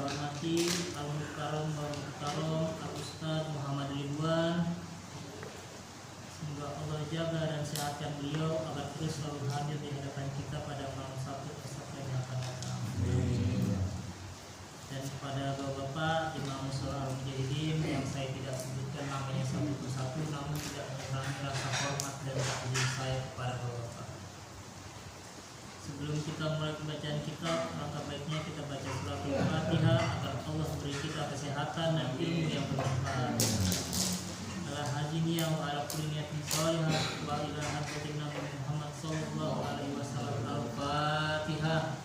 hormati Al-Mukarram Al-Ustaz Muhammad Ridwan. Semoga Allah jaga dan sehatkan beliau agar terus selalu hadir di hadapan kita pada malam Sabtu esok yang akan datang. Dan kepada bapak-bapak Imam Mushola Al-Mujahidin yang saya tidak sebutkan namanya satu persatu, namun tidak mengurangi rasa hormat dan takdir saya kepada bapak-bapak. Sebelum kita mulai pembacaan kitab, maka baiknya kita baca surat Al-Fatihah agar Allah beri kita kesehatan dan ilmu yang bermanfaat. Ala hajiniya wa ala kulli niyatin shalihah wa ila hadratin Nabi Muhammad sallallahu alaihi wasallam. Al-Fatihah.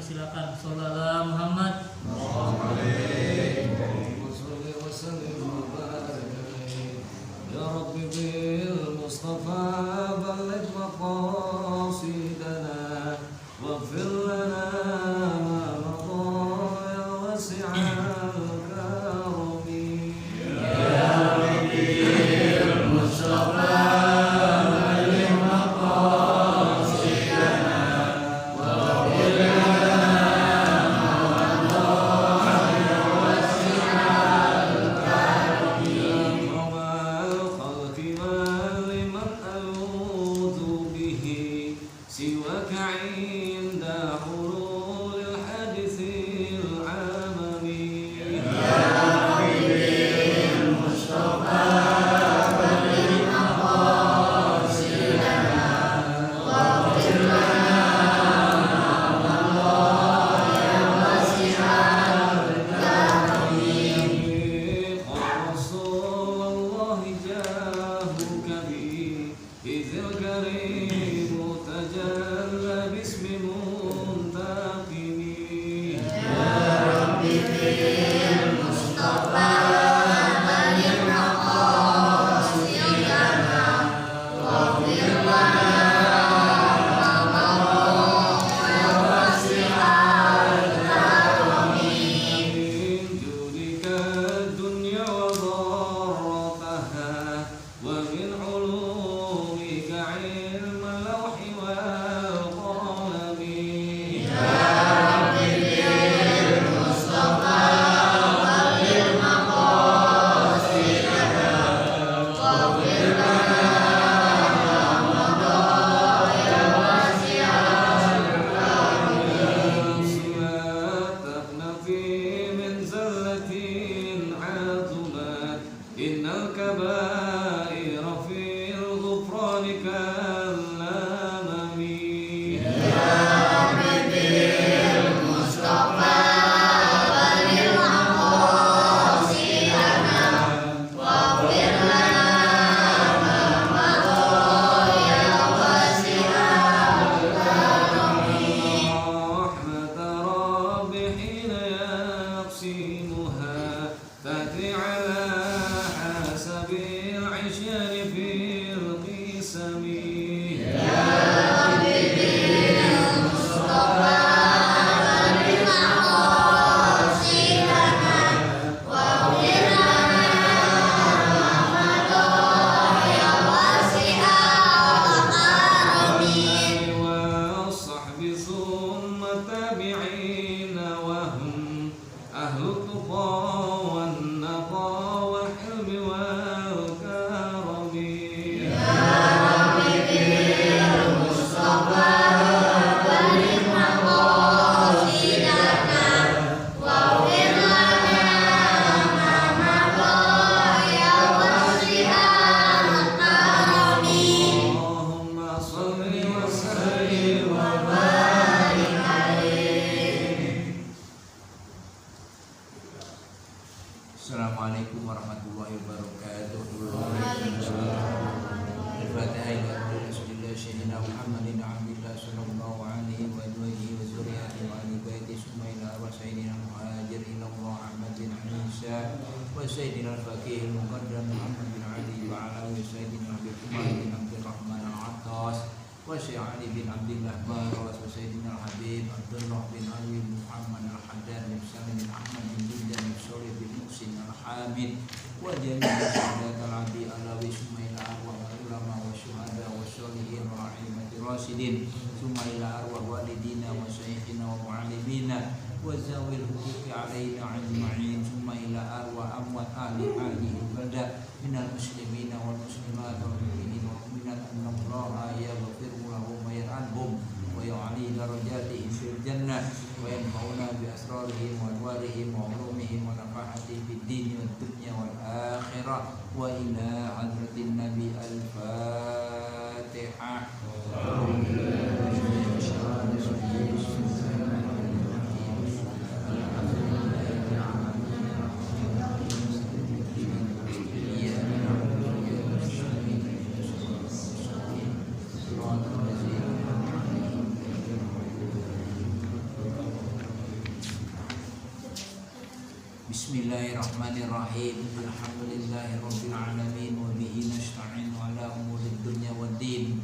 Silakan. Sholawat Muhammad. Ya Rabbi bil Mustafa baligh maqasidana waghfir lana ma madha ya wasi'al karami. Ya Rabbi bil Mustafa Ya Syekh Ali bin Abdullah Baros wa Sayyidina Al-Habib Abdullah bin Ali bin Muhammad Al-Haddad bin Salim bin Ahmad bin Jindan bin Soleh bin Muhsin Al-Hamid wa jami'i sahadat al-abi alawi summa ila arwah ulama wa syuhada wa sholihin wa a'imati rasyidin summa ila arwah walidina wa syekhina wa mu'allimina wa zawil huquqi alaina ajma'in summa ila arwah amwat ahli balda minal muslimina wal muslimat wal mu'minin wal mu'minat annallaha yaghfiru lahum wa yarhamhum wa ya'li darajatihim fil jannah wa yanfa'una bi asrarihim wa anwarihim wa ulumihim wa nafahatihim fid din wad dunya wal akhirah wa ila hadratin nabi al-fatihah. Bismillahirrahmanirrahim. Alhamdulillahirabbil alamin wa bihi nasta'inu ala umurid dunya waddin.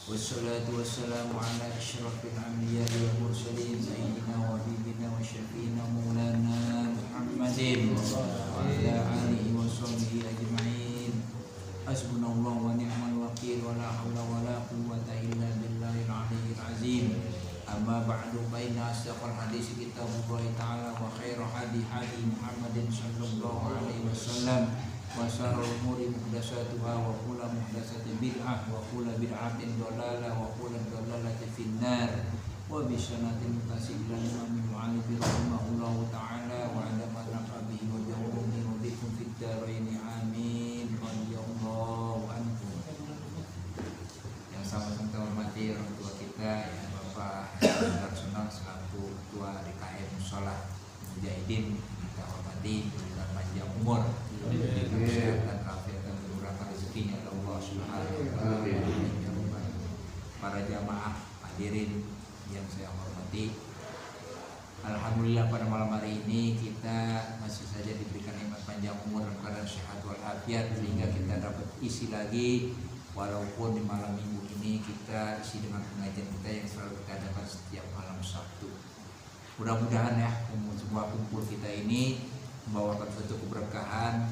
Wassalatu wassalamu ala asyrafil anbiya'i wal mursalin sayyidina wa habibina wa syafiina maulana Muhammadin wa ala alihi wa sahbihi ajma'in. Hasbunallahu wa ni'mal wakil wa la haula wa la quwwata illa billahil aliyyil azim. Amma ba'du fa inna asdaqal hadits kitabullah ta'ala wa khairu hadi Muhammadin sallallahu alaihi wasallam wa syarrul umuri muhdatsatuha wa kullu muhdatsatin bid'ah wa kullu bid'atin dhalalah wa kullu dhalalatin finnar wa bi sanatin mutasilan min mu'allim rahimahullahu ta'ala wa ala man naqabihi wa jawabni wa bikum fid darain amin radhiyallahu ankum. Yang sama-sama kita hormati orang tua kita ya Bapak Darsono selaku Ketua DKM Musola Mujahidin, kita hormati, berikan panjang umur, diberikan kesehatan, afiat dan murahkan rezekinya oleh Allah Subhanahu wa taala. Para jamaah hadirin yang saya hormati, alhamdulillah pada malam hari ini kita masih saja diberikan nikmat panjang umur dan keadaan sehat walafiat sehingga kita dapat isi lagi. Walaupun di malam minggu ini kita isi dengan pengajian kita yang selalu kita adakan setiap malam Sabtu. Mudah-mudahan ya semua kumpul kita ini membawakan suatu keberkahan,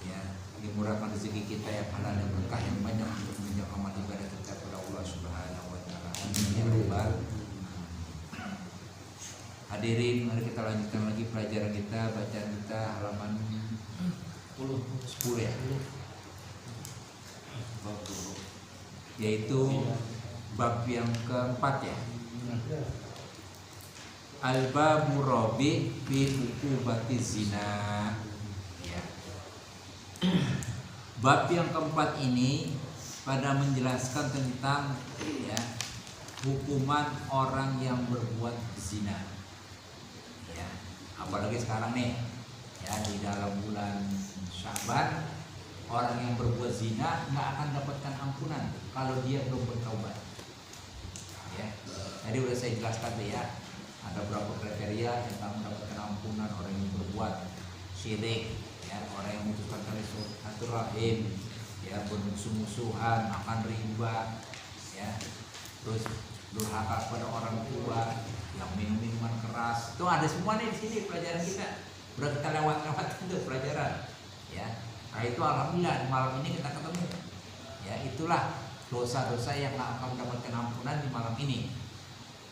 ya, dimurahkan rezeki kita yang halal dan berkah yang banyak untuk menunjang amal ibadah kita kepada Allah Subhanahu wa taala. Amin ya rabbal. Hadirin, mari kita lanjutkan lagi pelajaran kita, bacaan kita halaman 10 ya. Yaitu bab yang keempat ya. Al-babu rabi fi uqubati zina. Ya. Bab yang keempat ini pada menjelaskan tentang ya hukuman orang yang berbuat zina. Ya, apalagi sekarang nih ya di dalam bulan Sya'ban, orang yang berbuat zina nggak akan dapatkan ampunan kalau dia belum bertaubat. Ya, tadi udah saya jelaskan deh ya. Ada beberapa kriteria yang akan mendapatkan ampunan: orang yang berbuat syirik, ya, orang yang memutuskan tali silaturahim, ya, bermusuh-musuhan, makan riba, ya, terus durhaka kepada orang tua, yang minum minuman keras. Itu ada semua nih di sini pelajaran kita. Udah kita lewat itu pelajaran, ya. Nah itu alhamdulillah malam ini kita ketemu. Ya itulah dosa-dosa yang akan mendapatkan ampunan di malam ini.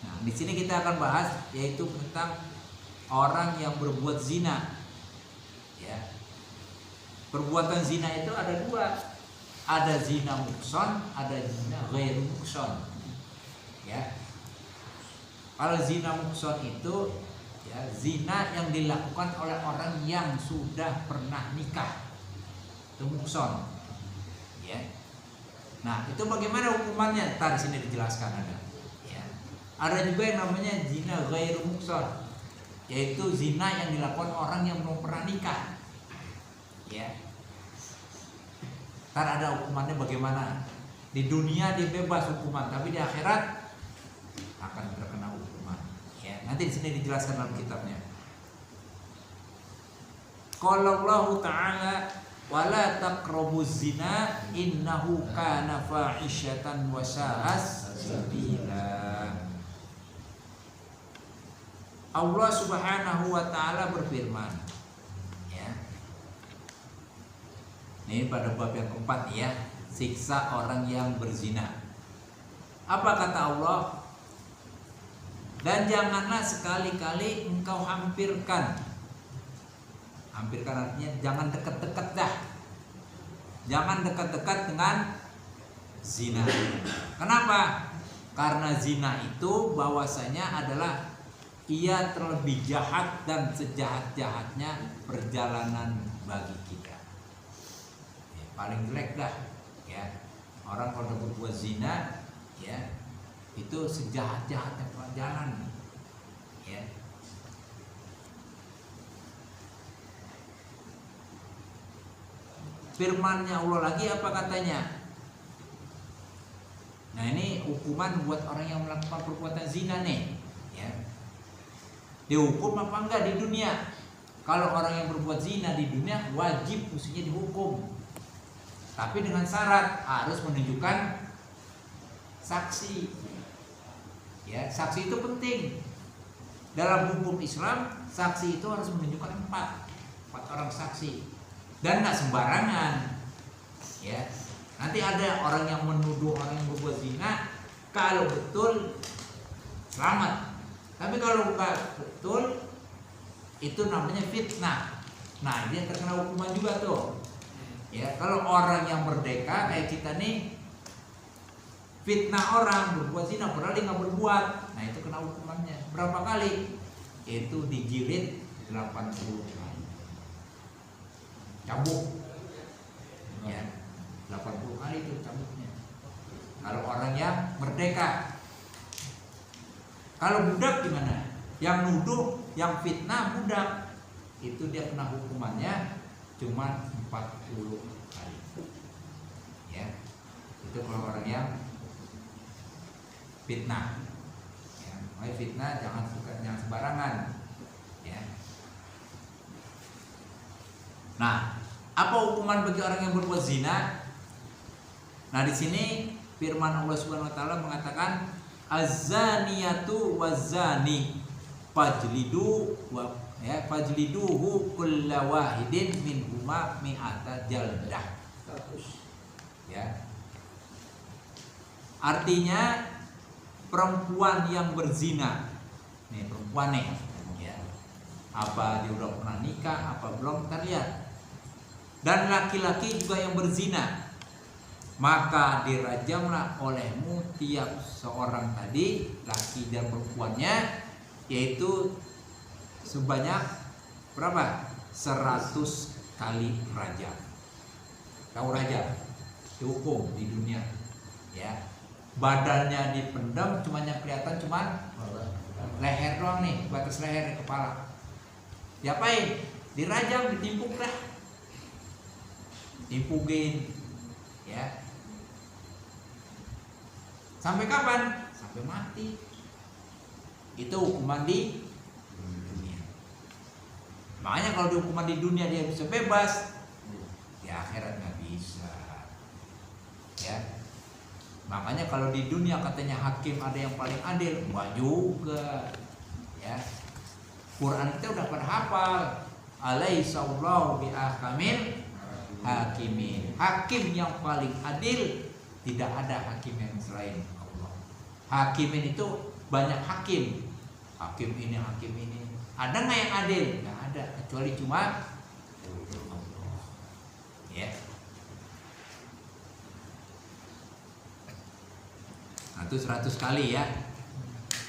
Nah di sini kita akan bahas yaitu tentang orang yang berbuat zina. Ya, perbuatan zina itu ada dua, ada zina muhson, ada zina ghairu muhson. Ya, kalau zina muhson itu ya zina yang dilakukan oleh orang yang sudah pernah nikah. Muhson, ya. Nah itu bagaimana hukumannya? Tadi sini dijelaskan ada. Ya. Ada juga yang namanya zina ghairu muhson, yaitu zina yang dilakukan orang yang belum pernah nikah. Ya. Ntar ada hukumannya bagaimana? Di dunia dia bebas hukuman, tapi di akhirat akan terkena hukuman. Ya. Nanti di sini dijelaskan dalam kitabnya. Qala Allah Ta'ala wala taqrabuz zina innahu kana fahisyatan wa sa'as sabila. Allah Subhanahu wa taala berfirman, ya. Ini pada bab yang keempat ya, siksa orang yang berzina. Apa kata Allah? Dan janganlah sekali-kali engkau hampirkan. Hampirkan artinya jangan dekat-dekat dah. Jangan dekat-dekat dengan zina. Kenapa? Karena zina itu bahwasanya adalah ia terlebih jahat dan sejahat-jahatnya perjalanan bagi kita. Ya, paling jelek dah, ya. Orang kalau berbuat zina, ya, itu sejahat-jahatnya perjalanan, ya. Firman-Nya Allah lagi apa katanya? Nah, ini hukuman buat orang yang melakukan perbuatan zina nih, ya. Dihukum apa enggak di dunia? Kalau orang yang berbuat zina di dunia wajib mestinya dihukum. Tapi dengan syarat harus menunjukkan saksi. Ya, saksi itu penting. Dalam hukum Islam, saksi itu harus menunjukkan empat orang saksi. Dan nggak sembarangan. Ya. Nanti ada orang yang menuduh orang yang berbuat zina, kalau betul selamat. Tapi kalau enggak betul, itu namanya fitnah. Nah, dia terkena hukuman juga tuh. Ya, kalau orang yang merdeka kayak kita nih fitnah orang berbuat zina padahal dia nggak berbuat, nah itu kena hukumannya. Berapa kali? Itu dijilid 80 kali. Cambuk. Ya, 80 kali itu cambuknya. Kalau orang yang merdeka. Kalau budak gimana? Yang nuduh, yang fitnah budak, itu dia kena hukumannya cuma 40 kali. Ya, itu kalau orang yang fitnah. Ya, fitnah jangan sembarangan. Ya. Nah, apa hukuman bagi orang yang berbuat zina? Nah, di sini firman Allah Subhanahu wa taala mengatakan az-zaniyatu waz-zani fajliduhu kulla wahidin minhuma mi'ata jaldah. Ya. Artinya perempuan yang berzina. Nih perempuan nih, ya. Apa dia udah pernah nikah, apa belum, kita lihat. Dan laki-laki juga yang berzina, maka dirajamlah olehmu tiap seorang tadi, laki dan perempuannya, yaitu sebanyak berapa? 100 kali rajam. Tahu rajam? Dihukum di dunia, ya. Badannya dipendam, cuma yang kelihatan cuma leher doang nih, batas leher nih, kepala. Diapain? Dirajam, ditimpuk dah. Timpugin, ya. Sampai kapan? Sampai mati. Itu hukuman di dunia. Makanya kalau dihukuman di dunia dia bisa bebas, di akhirat nggak bisa. Ya. Makanya kalau di dunia katanya hakim ada yang paling adil, enggak juga. Ya. Quran kita udah pada hafal. Alaihissallahu biahkamil hakimin. Hakim yang paling adil, tidak ada hakim yang selain Allah. Hakimin itu banyak hakim. Hakim ini, hakim ini. Ada nggak yang adil? Nggak ada, kecuali cuma Allah. Ya. Nah, itu 100 kali ya.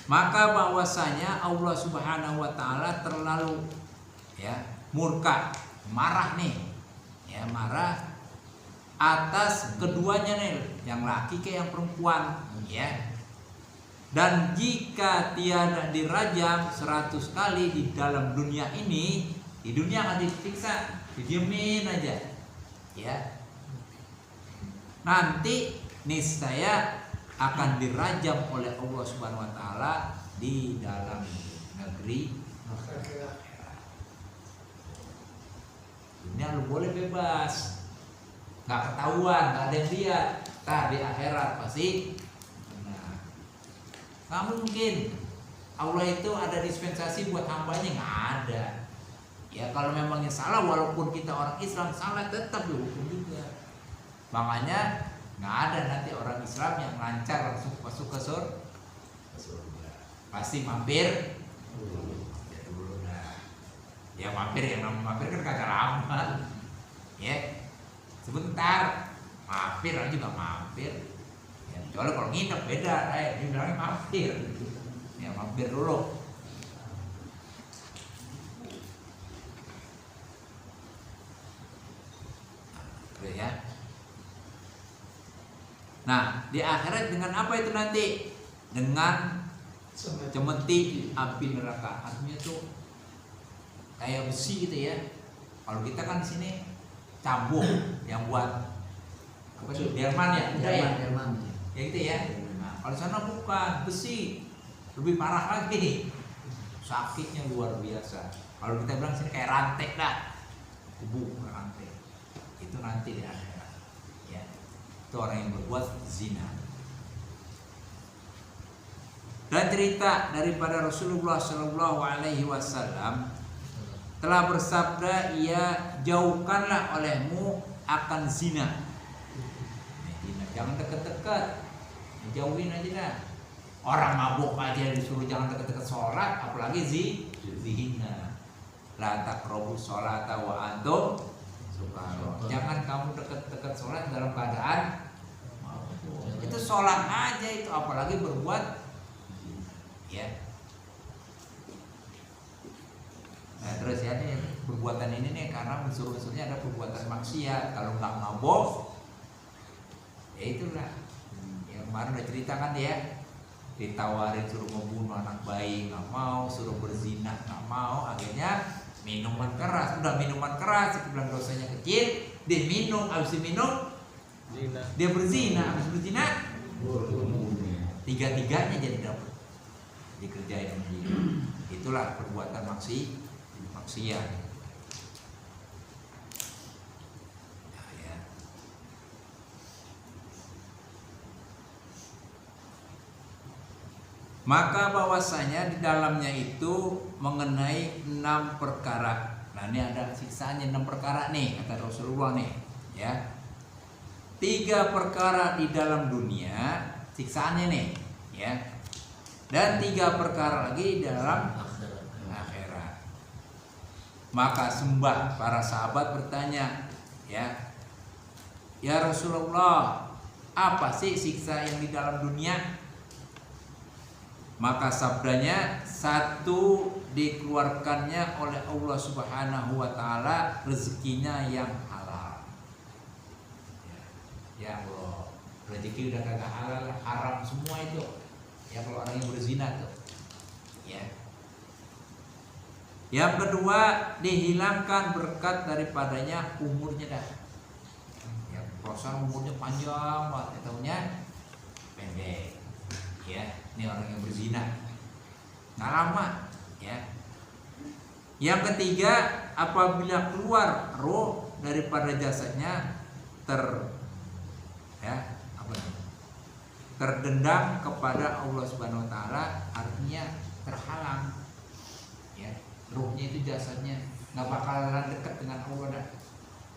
Maka bahwasanya Allah Subhanahu wa taala terlalu, ya, murka, marah nih. Ya, marah atas keduanya nih, yang laki ke yang perempuan, ya. Dan jika tiada dirajam 100 kali di dalam dunia ini, di dunia akan disiksa, didiemin aja, ya. Nanti niscaya akan dirajam oleh Allah Subhanahu wa taala di dalam negeri. Dunia lu boleh bebas, nggak ketahuan, nggak ada yang lihat. Ntar di akhirat pasti. Nah, nggak mungkin Allah itu ada dispensasi buat hambanya, nggak ada. Ya kalau memangnya salah, walaupun kita orang Islam salah tetap dihukum juga. Makanya nggak ada nanti orang Islam yang lancar langsung masuk ke surga. Pasti mampir dulu dah. Ya mampir, yang namanya mampir kan kagak lama. Ya sebentar mampir aja juga mampir. Ya, kecuali kalau nginep beda, dia bilangnya mampir. Ya mampir dulu. Ya. Nah, di akhirat dengan apa itu nanti? Dengan cemeti api neraka. Artinya tuh kayak besi gitu ya. Kalau kita kan di sini cambuk yang buat apa sih? Delman ya, Jerman. ya gitu ya. Nah, kalau sana bukan besi, lebih parah lagi. Sakitnya luar biasa. Kalau kita bilang sini kayak rantai dah, kubu rantai. Itu nanti di akhirat. Ya, itu orang yang berbuat zina. Dan cerita daripada Rasulullah Shallallahu Alaihi Wasallam telah bersabda, ia jauhkanlah olehmu akan zina. Jangan dekat-dekat, jauhin aja dah. Orang mabuk aja disuruh jangan dekat-dekat sholat, apalagi zina. La taqrabu sholata wa antum sukara. Jangan kamu dekat-dekat sholat dalam keadaan mabuk. Itu sholat aja itu, apalagi berbuat ya. Nah terus ya nih, perbuatan ini nih karena unsur-unsurnya ada perbuatan maksiat. Kalau nggak mabuk, ya itulah. Yang kemarin udah cerita kan dia, ditawarin suruh membunuh anak bayi nggak mau, suruh berzina nggak mau, akhirnya minuman keras. Udah minuman keras, bilang dosanya kecil, dia minum, habis minum dia berzina, habis berzina tiga-tiganya jadi dapat dikerjain sama dia. Itulah perbuatan maksiat. Nah, ya. Maka bahwasanya di dalamnya itu mengenai 6 perkara. Nah ini ada siksaannya 6 perkara nih kata Rasulullah nih ya. 3 perkara di dalam dunia siksaannya nih ya. Dan 3 perkara lagi di dalam akhirat. Maka sembah para sahabat bertanya ya, ya Rasulullah, apa sih siksa yang di dalam dunia? Maka sabdanya, 1 dikeluarkannya oleh Allah Subhanahu wa taala rezekinya yang halal. Ya Allah, rezeki udah kagak halal, haram semua itu. Ya kalau orang yang berzina tuh. Ya. Yang kedua, dihilangkan berkat daripadanya umurnya dah. Ya, proses umurnya panjang banget, tahunya pendek. Ya, ini orang yang berzina. Nggak lama, ya. Yang ketiga, apabila keluar roh daripada jasadnya terdendam kepada Allah Subhanahu wa taala, artinya terhalang. Ya, ruhnya itu jasadnya nggak bakalan dekat dengan Allah dah.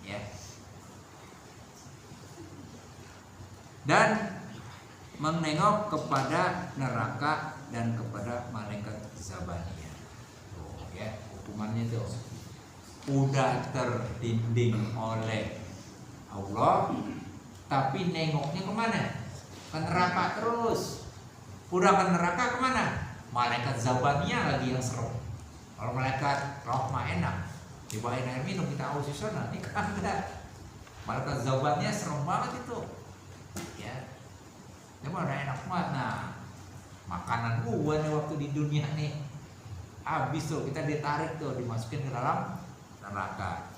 Ya. Dan menengok kepada neraka dan kepada malaikat Zabaniyah. Oh, ya, hukumannya itu udah terdinding oleh Allah, tapi nengoknya kemana? Ke neraka terus. Udah ke neraka kemana? Malaikat Zabaniyah lagi yang serem. Kalau malaikat rahmah enak, dibawain air minum kita aus di sana, ini kan ada. Malaikat Zabaniyah serem banget itu. Ya. Cuma udah enak banget. Nah, makanan gua nih waktu di dunia nih habis tuh, kita ditarik tuh, dimasukin ke dalam neraka.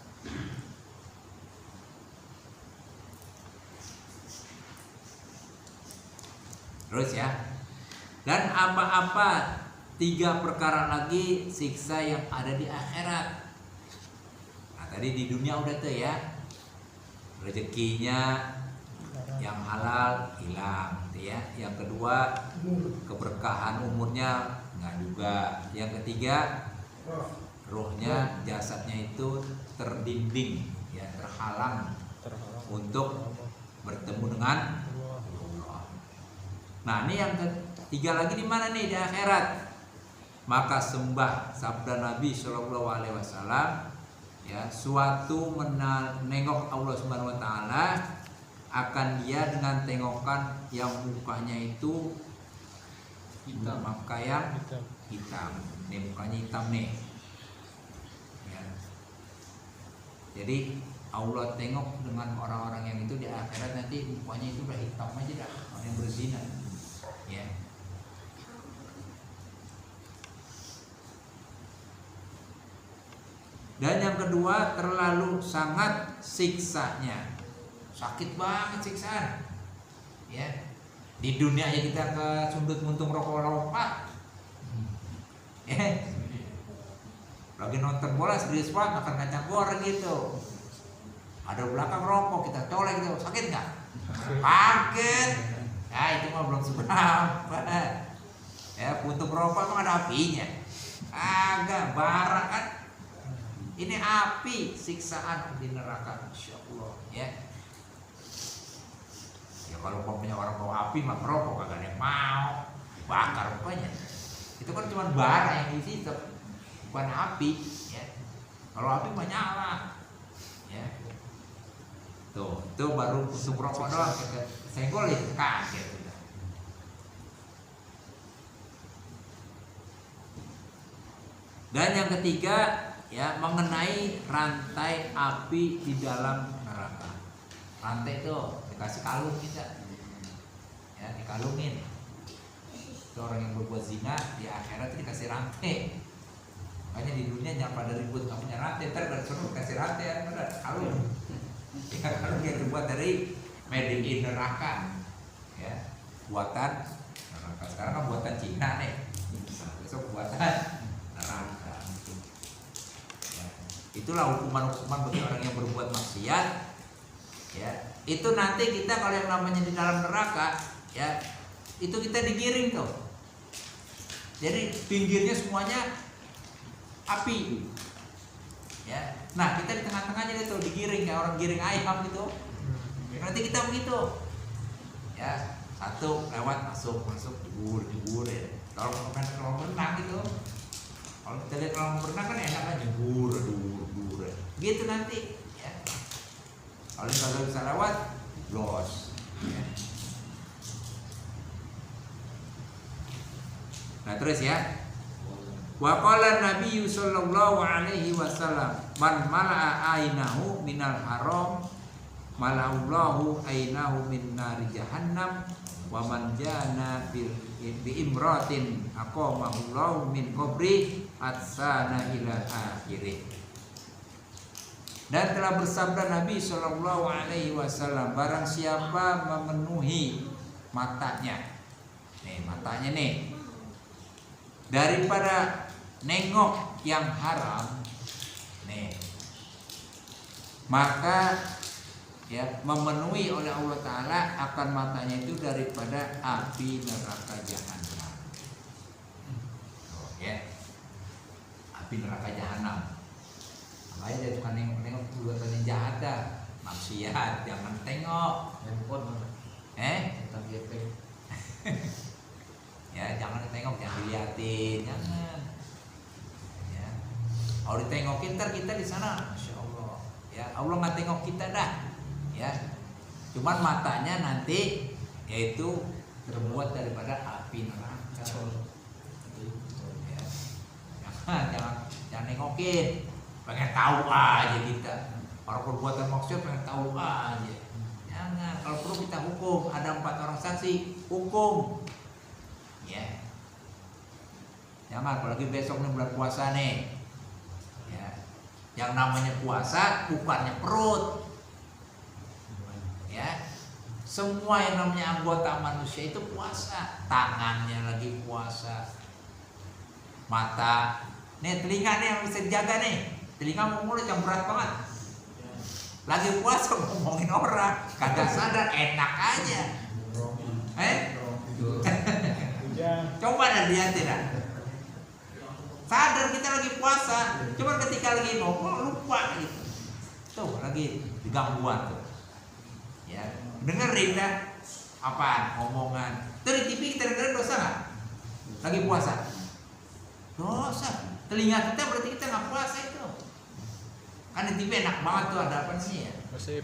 Terus ya, dan apa-apa 3 perkara lagi siksa yang ada di akhirat. Nah Tadi di dunia udah tuh ya, rezekinya yang halal hilang gitu ya. Yang kedua, keberkahan umurnya nggak juga. Yang ketiga, rohnya, jasadnya itu terdinding ya, terhalang untuk bertemu dengan Allah. Nah, ini yang ketiga lagi di mana nih? Di akhirat. Maka sembah sabda Nabi Shallallahu Alaihi Wasallam ya, suatu menengok Allah Subhanahu Wa Taala akan dia dengan tengokan yang mukanya itu hitam, maka yang hitam. Nih mukanya hitam nih ya. Jadi Allah tengok dengan orang-orang yang itu di akhirat nanti mukanya itu udah hitam aja dah, orang yang berzina ya. Dan yang kedua, terlalu sangat siksanya, sakit banget siksaan ya. Di dunia aja kita ke sundut muntung rokok-rokok ya. Lagi nonton bola serius banget makan kacang goreng gitu, ada belakang rokok kita colek gitu, sakit nggak? Sakit ya, itu mah belum seberapa ya. Puntung rokok emang ada apinya? Agak bara kan. Ini api siksaan di neraka, Masya Allah ya. Ya kalau punya orang bawa api mah merokok kagak ada yang mau, bakar rupanya. Itu kan cuma bara yang isi, bukan api ya. Kalau api mah nyala ya. Tuh baru untuk rokok doang kita senggol itu kaget sudah. Dan yang ketiga ya, mengenai rantai api di dalam neraka. Rantai itu dikasih kalung kita ya, dikalungin. Itu orang yang berbuat zina di akhirat itu dikasih rantai. Makanya di dunia jangan pada ribut nggak punya rantai, ntar dari suruh kasih rantai ya, ada kalung. Ya, kalung yang terbuat dari made in neraka ya, buatan neraka. Sekarang kan buatan Cina nih, besok buatan neraka. Itulah hukuman-hukuman bagi orang yang berbuat maksiat ya. Itu nanti kita kalau yang namanya di dalam neraka ya, itu kita digiring tuh. Jadi pinggirnya semuanya api ya. Nah, kita di tengah-tengahnya itu digiring kayak orang giring ayam gitu ya. Nanti kita begitu ya, satu lewat masuk jebur ya. Kalau berenang gitu, kalau kita lihat orang berenang kan enak kan, jebur gitu nanti ya. Kalau kagak bisa lewat, los ya. Nah terus ya, wa qala Nabi sallallahu alaihi wasallam, man mala'a ainahu minal haram mala'allahu ainahu min nari jahannam, wa man jana bi imratin aqamahullahu min qabri atsana ila akhirih. Dan telah bersabda Nabi Shallallahu Alaihi Wasallam, barang siapa memenuhi matanya nih daripada nengok yang haram nih, maka ya memenuhi oleh Allah Ta'ala akan matanya itu daripada api neraka jahanam. Ya, api neraka jahanam. Makanya dia suka nengok-nengok perbuatan yang jahat dah, maksiat, jangan tengok. handphone Tentang GP. Ya, jangan ditengok, jangan diliatin, jangan. Ya. Kalau ditengokin ntar kita di sana, Masya Allah. Ya, Allah nggak tengok kita dah. Ya, cuman matanya nanti yaitu terbuat daripada api neraka. Ya. Jangan nengokin. Pengen tahu aja kita, orang perbuatan maksiat pengen tahu aja. Jangan, kalau perlu kita hukum, ada 4 orang saksi, hukum ya. Jangan, apalagi besok nih bulan puasa nih ya. Yang namanya puasa bukannya perut ya. Semua yang namanya anggota manusia itu puasa. Tangannya lagi puasa, mata nih, telinga nih yang bisa dijaga nih. Telinga mau mulut yang berat banget Lagi puasa ngomongin orang, kagak sadar enak aja. Coba dah lihat tidak. Sadar kita lagi puasa, cuma ketika lagi ngomong lupa gitu. Tuh lagi digangguan tuh. Ya, dengerin dah apaan omongan. Tuh di TV kita dengerin dosa nggak? Lagi puasa. Dosa. Telinga kita berarti kita nggak puasa itu. Kan di TV enak banget tuh ada apa sih ya? Gosip.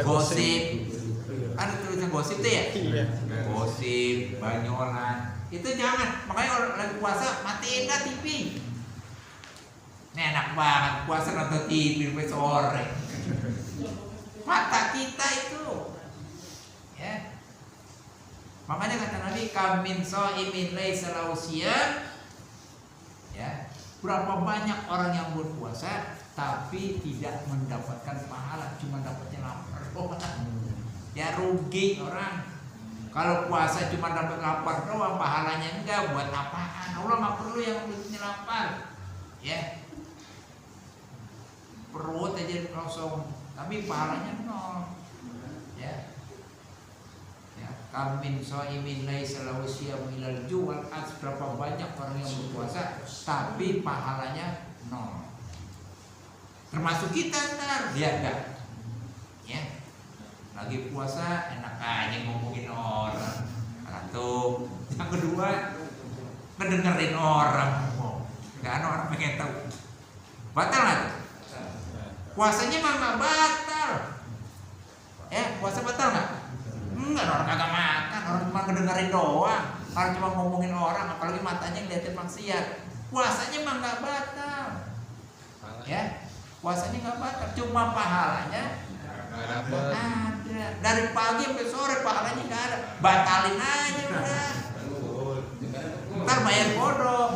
Gosip. Ada tulisan gosip tuh ya? Iya. Gosip, banyolan. Itu jangan. Makanya kalau lagi puasa matiin dah TV. Ini enak banget puasa nonton TV sampai sore. Mata kita itu. Ya. Makanya kata Nabi, kamin so'imin laisa lahu siyam. Ya. Berapa banyak orang yang berpuasa tapi tidak mendapatkan pahala, cuma dapatnya lapar doang. Ya rugi orang. Kalau puasa cuma dapat lapar doang, pahalanya enggak, buat apaan? Allah nggak perlu yang mulutnya lapar. Ya. Perut aja kosong, tapi pahalanya nol. Ya. Ya, kamin so'imin laisa lahu siyam ilal ju'al. Berapa banyak orang yang berpuasa tapi pahalanya nol. Termasuk kita ntar, lihat gak? Ya, lagi puasa enak aja ngomongin orang. Satu, yang kedua ngedengerin orang ngomong. Gak ada orang pengen tahu. Batal nggak? Puasanya mah nggak batal. Ya, puasa batal nggak? Enggak, orang kagak makan, orang cuma ngedengerin doang. Orang cuma ngomongin orang, apalagi matanya ngeliatin maksiat. Puasanya mah nggak batal. Ya. Puasanya nggak batal, cuma pahalanya ada. Dari pagi sampai sore pahalanya nggak ada. Batalin aja udah. Ntar bayar bodong.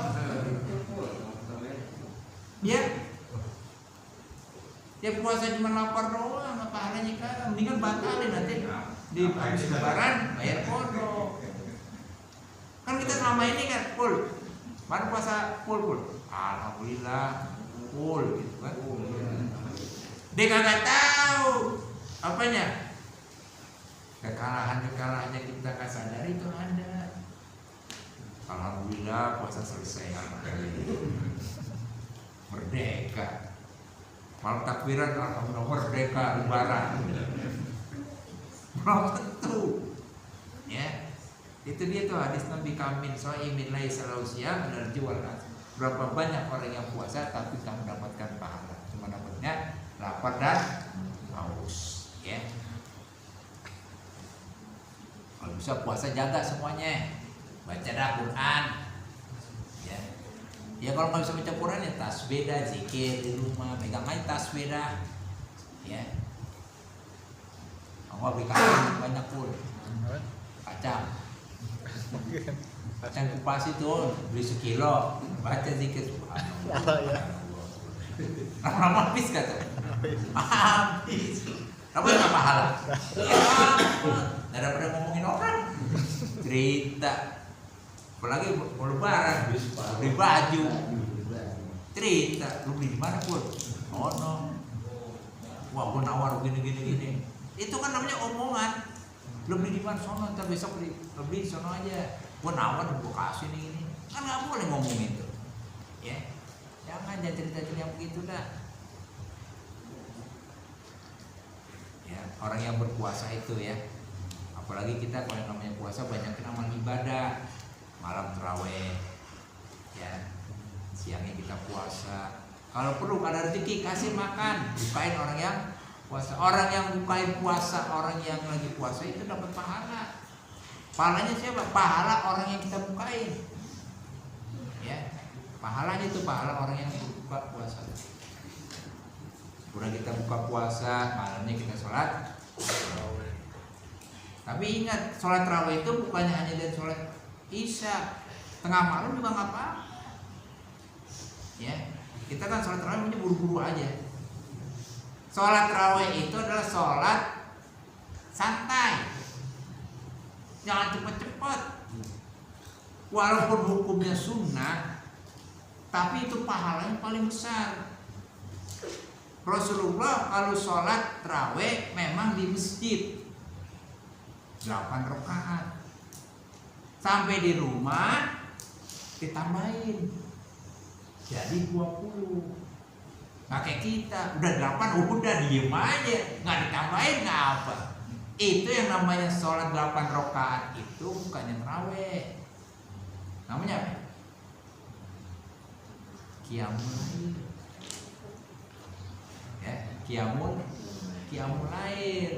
Ya. Ya puasa cuma lapar doang, nggak pahalanya kagak. Mendingan batalin nanti di habis lebaran bayar bodong. Kan kita selama ini kan full. Baru puasa full. Alhamdulillah full gitu kan. Dia kagak tahu apanya. Kekalahannya kita kan sadari itu ada. Alhamdulillah puasa selesai. Merdeka. Malam takbiran alhamdulillah merdeka lebaran. Belum tentu. Ya. Itu dia tuh hadis Nabi kamin so'imin laisa lahu siyam ilal ju'al. Berapa banyak orang yang puasa tapi tak mendapatkan pahala, cuma dapatnya lapar dan haus. Ya. Kalau bisa puasa jaga semuanya, baca dah Quran. Ya. Ya kalau nggak bisa baca Quran ya tasbih dah, zikir di rumah, pegang aja tasbih dah. Ya. Aku beli kacang banyak pun. Kacang kupas itu beli sekilo, baca zikir subhanallah. Lama-lama habis kata. Habis. Kamu nggak pahala. Daripada ngomongin orang, cerita. Apalagi mau lebaran, beli baju, cerita. Lu beli di mana pun? Oh no. Wah, gua nawar gini. Itu kan namanya omongan. Lu beli di mana? Sono, ntar besok beli sono aja. Gua nawar, gua kasih ini. Kan nggak boleh ngomongin itu. Ya, jangan cerita-cerita yang begitu dah. Ya, orang yang berpuasa itu ya. Apalagi kita kalau yang namanya puasa banyak amal ibadah. Malam terawih. Ya. Siangnya kita puasa. Kalau perlu ada rezeki kasih makan, bukain orang yang puasa. Orang yang bukain puasa, orang yang lagi puasa itu dapat pahala. Pahalanya siapa? Pahala orang yang kita bukain. Ya. Pahalanya itu pahala orang yang buka puasa. Udah kita buka puasa, malamnya kita sholat. Tapi ingat, sholat tarawih itu bukannya hanya dari sholat isya, tengah malam juga nggak apa-apa. Ya, kita kan sholat tarawih buru-buru aja. Sholat tarawih itu adalah sholat santai, jangan cepet-cepet. Walaupun hukumnya sunnah, tapi itu pahalanya paling besar. Rasulullah kalau sholat tarawih memang di masjid 8 rakaat. Sampai di rumah ditambahin jadi 20. Nah kayak kita udah 8 udah diem aja, nggak ditambahin nggak apa. Itu yang namanya sholat 8 rakaat itu bukannya tarawih. Namanya apa? Qiyamul lail. Ya, qiyamul lail.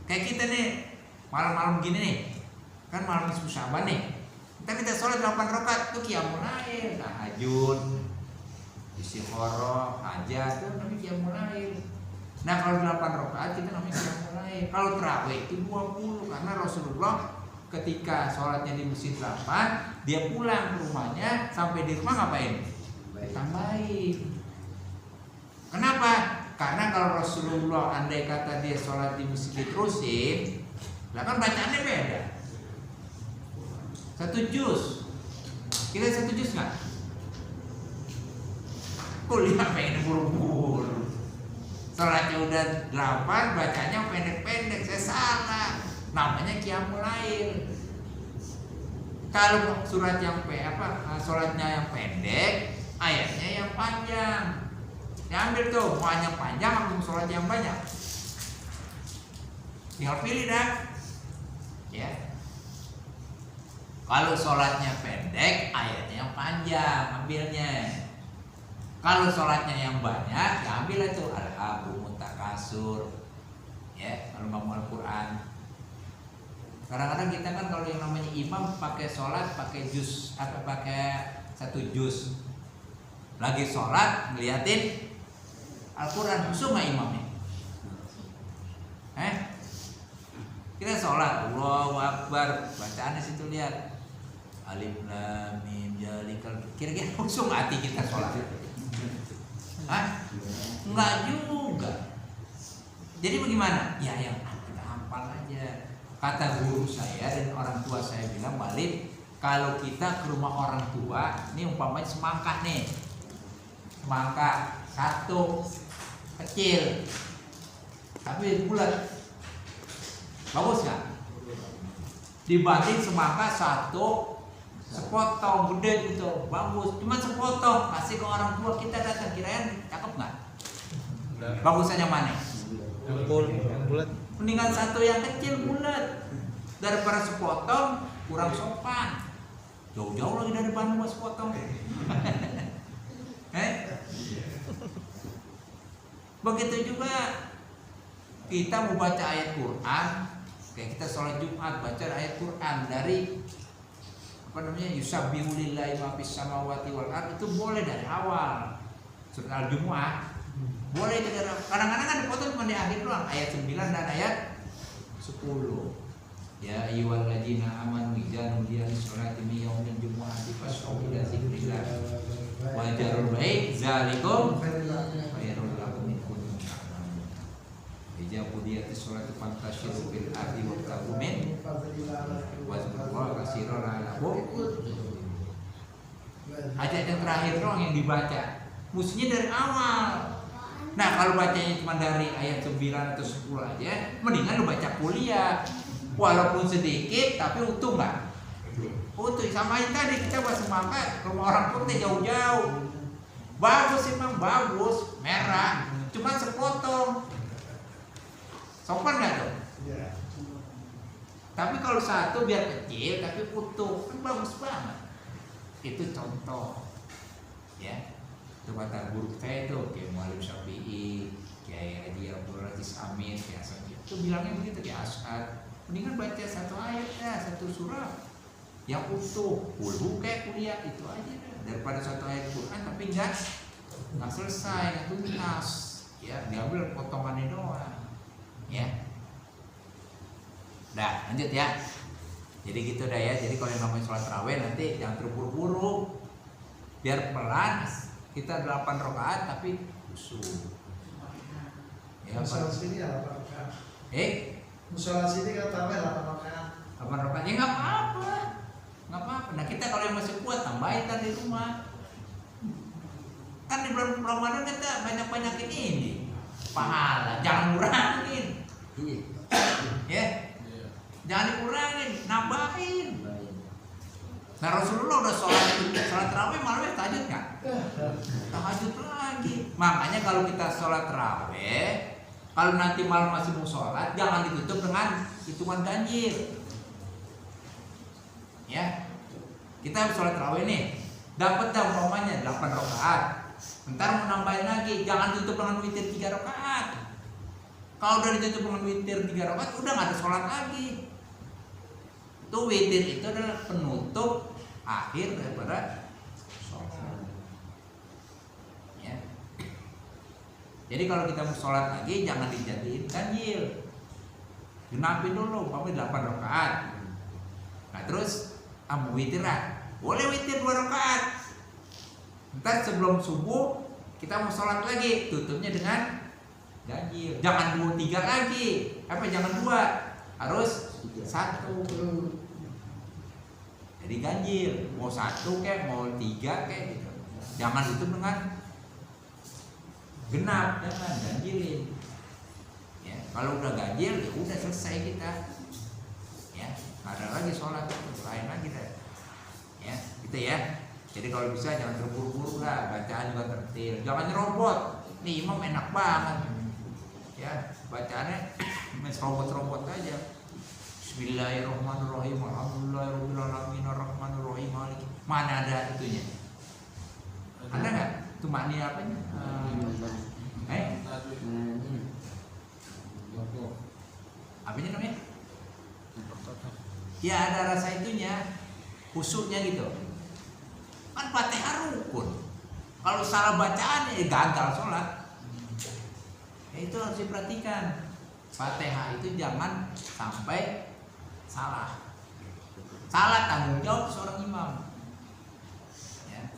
Kayak kita nih malam-malam gini nih, kan malam nisfu Sya'ban nih. Kita sholat 8 rakaat itu qiyamul lail, tahajud, istikharah, hajat itu namanya qiyamul lail. Nah kalau 8 rakaat kita namanya qiyamul lail. Kalau tarawih itu 20 karena Rasulullah ketika sholatnya di masjid 8, dia pulang ke rumahnya, sampai di rumah ngapain? Tambahin. Kenapa? Karena kalau Rasulullah andai kata dia sholat di masjid terusin, lah kan bacaannya beda. 1 juz. Kita 1 juz nggak? Kuliah pengen buru-buru. Sholatnya udah 8, bacanya pendek-pendek. Saya salah. Namanya qiyamul lail. Kalau surat yang sholatnya yang pendek, ayatnya yang panjang. Diambil tuh, mau yang panjang atau sholat yang banyak. Tinggal pilih dah. Ya. Kalau sholatnya pendek, ayatnya yang panjang, ambilnya. Kalau sholatnya yang banyak, ya ambil itu Al-Haqqul Mutakasur. Ya, kalau mau Al-Quran. Kadang-kadang kita kan kalau yang namanya imam pakai sholat, pakai juz atau pakai 1 juz. Lagi sholat ngeliatin Al-Quran, khusyuk nggak imamnya? Kita sholat, Allahu Akbar, bacaannya situ lihat Alif Lam Mim Zalikal. Kira-kira khusyuk nggak hati kita sholat? Enggak juga. Jadi bagaimana? Ya yang kita hafal aja. Kata guru saya dan orang tua saya bilang, balik kalau kita ke rumah orang tua, ini umpamanya semangka nih, semangka 1 kecil tapi bulat, bagus nggak? Dibanding semangka 1 sepotong gede gitu, bagus. Cuma sepotong kasih ke orang tua, kita datang kirain cakep nggak? Bagusannya mana? Bulat. Mendingan 1 yang kecil bulat daripada sepotong kurang sopan. Jauh-jauh lagi dari Bandung mas sepotong. Begitu juga kita mau baca ayat Quran, kayak kita sholat Jumat baca ayat Quran dari yusabbihu lillahi ma fis samawati wal ardh, itu boleh dari awal surat Al-Jumu'ah. Boleh kita, kadang-kadang kan dipotong cuma di akhir doang, ayat 9 dan ayat 10. Ya ayyuhalladzina amanu idza nudiya lis-sholati min yaumil jumu'ati fas'au ila dzikrillah wa jarul baik zalikum khairul lakum in kuntum ta'lamun. Idza qudiyatis sholatu fantashiru fil ardi wabtaghu min wazkurullaha katsiran la'allakum. Ayat yang terakhir doang yang dibaca, mestinya dari awal. Nah kalau bacanya cuma dari ayat 9 atau 10 aja, mendingan lu baca kuliah, walaupun sedikit tapi utuh nggak? Utuh. Sama aja tadi kita buat semangka rumah orang putih jauh-jauh, bagus emang bagus, merah, cuma sepotong, sopan nggak tuh? Tapi kalau 1 biar kecil tapi utuh, kan bagus banget. Itu contoh, ya. Itu kata guru saya itu kayak Mu'alim Syafi'i, kayak Haji Abdul Aziz Amin, kayak Asad. Itu bilangnya begitu, kayak Asad. Mendingan baca 1 ayat ya, 1 surah yang utuh, kayak kuliah itu aja dah. Daripada 1 ayat Quran tapi nggak selesai, nggak tuntas. Ya, diambil potongannya doang. Ya. Dah, lanjut ya. Jadi gitu dah ya. Jadi kalau yang namanya sholat tarawih nanti jangan terburu-buru. Biar pelan. Kita 8 rakaat tapi khusyuk. Ya, Musola sini ya 8 rakaat. Musola sini kan tambah 8 rakaat. 8 rakaat ya nggak apa-apa. Nggak apa-apa. Nah kita kalau yang masih kuat tambahin kan di rumah. Kan di bulan Ramadan kita banyak-banyakin ini. pahala, jangan kurangin. Iya. Ya, jangan dikurangin, nambahin. Nah Rasulullah udah sholat tarawih malamnya tahajud nggak? Tahajud lagi. Makanya kalau kita sholat tarawih, kalau nanti malam masih mau sholat, jangan ditutup dengan hitungan ganjil. Ya, kita habis sholat tarawih nih, dapat dah umpamanya 8 rakaat. Ntar mau nambahin lagi, jangan tutup dengan witir 3 rakaat. Kalau udah ditutup dengan witir 3 rakaat, udah nggak ada sholat lagi. Itu witir itu adalah penutup akhir daripada sholat. Ya. Jadi kalau kita mau sholat lagi, jangan dijadiin ganjil. Genapin dulu, umpamanya 8 rakaat. Nah terus mau witir lah, boleh witir 2 rakaat. Ntar sebelum subuh kita mau sholat lagi, tutupnya dengan ganjil. Jangan 2, 3 lagi. Jangan 2, harus 1. Jadi ganjil, mau 1 kek, mau 3 kek gitu. Jangan itu dengan genap, jangan ganjilin. Ya, kalau udah ganjil ya udah selesai kita. Ya, ada lagi sholat lain lagi deh. Ya, gitu ya. Jadi kalau bisa jangan terburu-buru lah, bacaan juga tertil. Jangan nyerobot. Nih imam enak banget. Ya, bacaannya serobot-serobot aja. Bismillahirrahmanirrahim. Alhamdulillahirabbil alamin arrahmanirrahim maliki. Mana ada itunya? Ada enggak? Itu makna apanya? Apanya namanya? Ya ada rasa itunya, khusyuknya gitu. Kan Fatihah rukun. Kalau salah bacaan ya gagal sholat. Ya itu harus diperhatikan. Fatihah itu jangan sampai salah. Salah tanggung jawab seorang imam. Ya.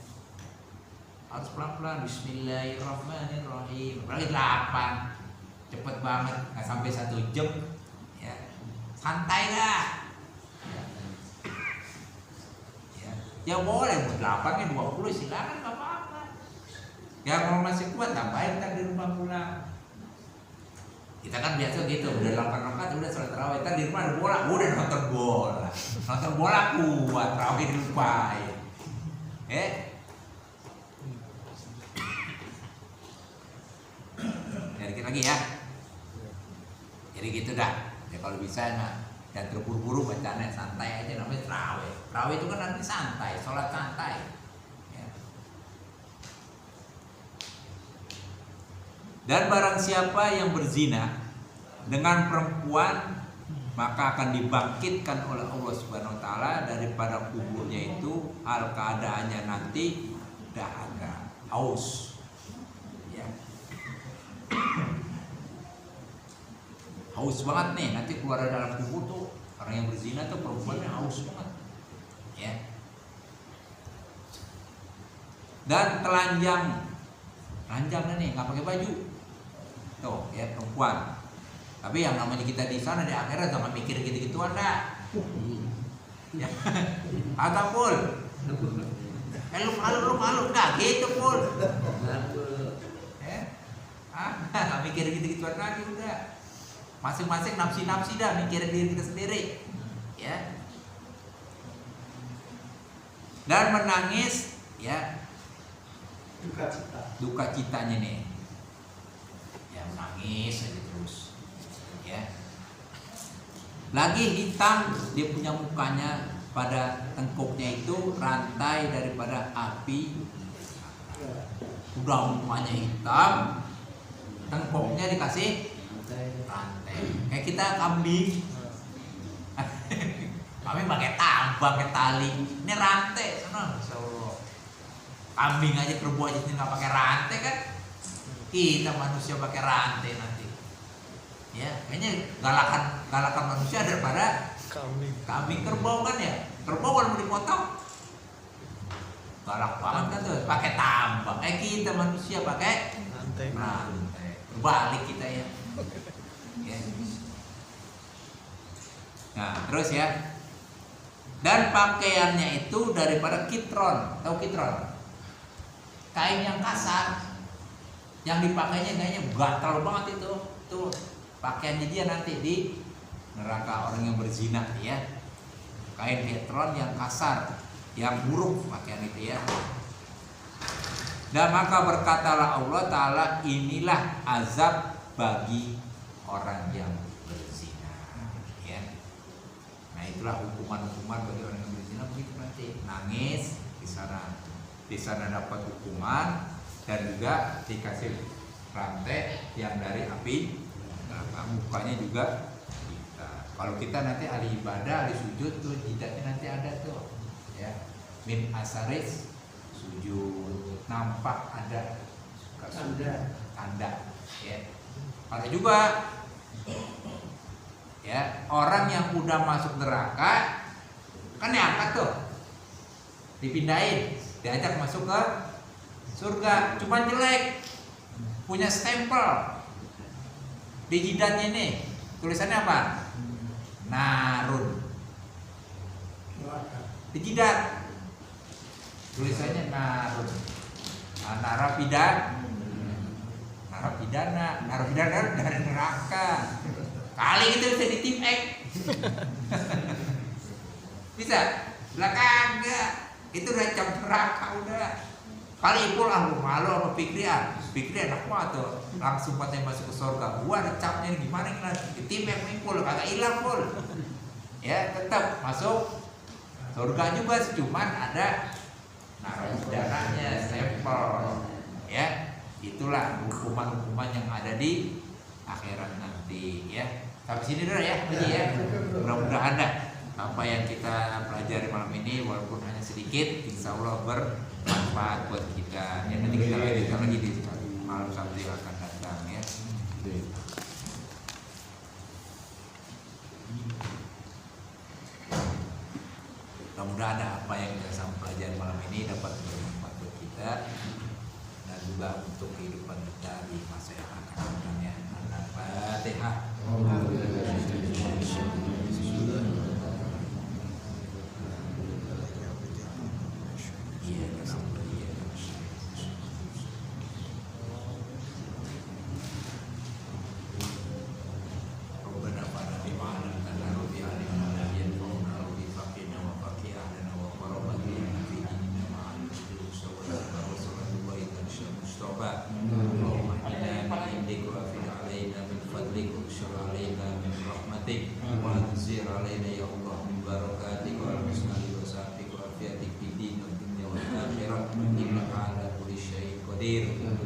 Harus pelan-pelan. Bismillahirrahmanirrahim. Apalagi 8, cepet banget, nggak sampai 1 jam. Ya. Santai lah. Ya boleh buat 8 ke 20 silakan, nggak apa-apa. Ya kalau masih kuat tambahin ntar di rumah pulang. Kita kan biasa gitu, udah 8 rakaat udah sholat tarawih, ntar di rumah ada bola, udah nonton bola. Nonton bola kuat, tarawih dilupain. Ya dikit lagi ya. Jadi gitu dah. Ya kalau bisa nah, dan terburu-buru bacanya santai aja, namanya tarawih. Tarawih itu kan nanti santai, sholat santai. Ya. Dan barang siapa yang berzina dengan perempuan, maka akan dibangkitkan oleh Allah Subhanahu wa taala daripada kuburnya itu hal keadaannya nanti dahaga, haus. Ya. Haus banget nih, nanti keluar dari dalam kubur tuh orang yang berzina tuh perempuannya haus banget. Ya. Dan telanjang nih, nggak pakai baju. Tuh, ya perempuan. Tapi yang namanya kita di sana di akhirat jangan mikir gitu-gituan dah. Ya. Agak Pul. Lu malu enggak gitu Pul. Nggak mikir gitu-gituan lagi udah. Masing-masing nafsi-nafsi dah mikirin diri kita sendiri. Ya. Dan menangis ya duka citanya nih. Ya menangis aja terus. Ya. Lagi hitam dia punya mukanya, pada tengkuknya itu rantai daripada api. Udah mukanya hitam, tengkuknya dikasih rantai. Kayak kita kambing. Kami pakai tambang, pakai tali. Ini rantai, sana. Kambing aja kerbau aja nggak pakai rantai kan? Kita manusia pakai rantai nanti. Ya, kayaknya galakan manusia daripada kambing kerbau kan ya. Kerbau kalau mau dipotong galak banget kan tuh, pakai tambang. Kita manusia pakai rantai. Balik kita ya. Ya. Nah, terus ya. Dan pakaiannya itu daripada kitron. Tahu kitron? Kain yang kasar. Yang dipakainya kayaknya gatal banget itu. Tuh pakaiannya dia nanti di neraka orang yang berzina ya. Kain hetron yang kasar, yang buruk pakaian itu ya. Dan maka berkatalah Allah Ta'ala, inilah azab bagi orang yang berzina ya. Nah itulah hukuman-hukuman bagi orang yang berzina begitu nanti. Nangis di sana dapat hukuman dan juga dikasih rantai yang dari api neraka. Mukanya juga kita. Kalau kita nanti ahli ibadah, ahli sujud tuh jidatnya nanti ada tuh ya. Min asaris sujud, nampak ada tanda ya. Ada juga ya orang yang udah masuk neraka kan diangkat tuh, dipindahin, diajak masuk ke surga, cuma jelek, punya stempel di jidatnya nih, tulisannya apa? Narun. Di jidat tulisannya narun. Narapidana dari neraka. Kali itu bisa di tim X. Bisa? Lah kagak. Itu udah cap neraka udah. Kali ipul lu malu sama Fikri enak banget tuh. Langsung katanya masuk ke surga. Gua ada capnya gimana nih? Di tim X ipul kagak hilang pul. Ya, tetap masuk surga juga, cuman ada narapidananya, stempel ya. Itulah hukuman-hukuman yang ada di akhirat nanti ya. Sampai sini dulu ya, jadi ya. Mudah-mudahan dah apa yang kita pelajari malam ini walaupun hanya sedikit, insya Allah bermanfaat buat kita. Ya nanti kita lanjutkan lagi di malam Sabtu yang akan datang ya. Mudah-mudahan apa yang kita sampai pelajari malam ini dapat bermanfaat buat kita dan juga untuk kehidupan kita di masa yang akan datang ya. Al-Fatihah.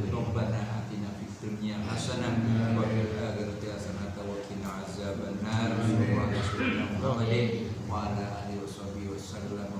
Rabbana atina fid dunya hasanah wa fil akhirati hasanah wa qina azabannar. Muhammadin wa ala alihi wasallam.